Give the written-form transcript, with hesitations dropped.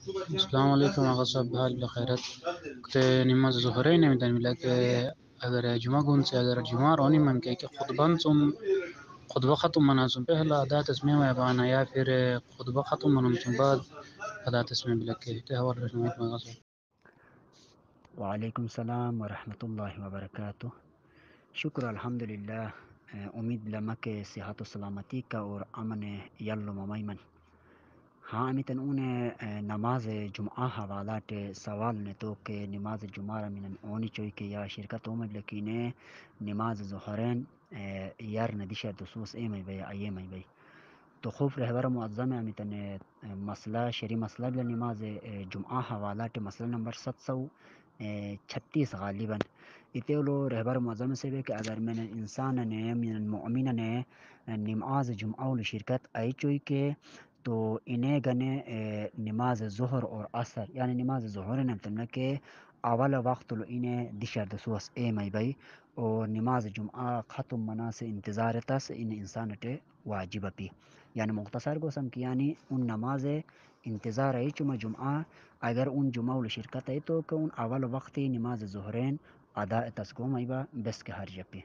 السلام علیکم آقا صاحب، حال بخیرت. کتے نماز ظهره نمیدانیم لکه اگر جمعه گونسه اگر جمعه رانی من که خطبان سم خطبه ختم مناسم پهلا ادا تسمیم و ابانا یا پھر خطبه ختم مناسم بعد ادا تسمیم لکه ته حوال رسمیت آقا صاحب. وعلیکم السلام ورحمۃ اللہ وبرکاتہ. شکر الحمد للہ. امید لمک صحت و سلامتی کا اور امن یلو ممیمن. ہاں امیتن اون نماز جمعہ حوالات سوال نے تو کہ نماز جمعہ من اونی چوئی کہ یا شرکت اومد لکینے نماز ظہرین یار ندیشہ دسوس ایمئی بی ایمئی بی تو خوف رہبر معظم امیتن مسئلہ شری مسئلہ بلا نماز جمعہ حوالات مسئلہ نمبر 736 غالباً اتولو رہبر معظم سے بھی کہ اگر من انسان نے من المؤمن نے نماز جمعہ شرکت ای چوئی کہ تو انہیں گنے نماز ظہر اور عصر یعنی نماز ظہر نے تمنا کہ اول وقت لو انہیں دشر دسوس اے مئی بئی اور نماز جمعہ ختم منا سے انتظار تس ان انسان ٹے واجب پی یعنی مختصر کو سم کی یعنی ان نماز انتظار ہے چما جمعہ اگر ان جمعہ شرکت ہے تو کہ ان اول وقت نماز ظہرین ادا تسکو مئی با بس کے ہر جپی.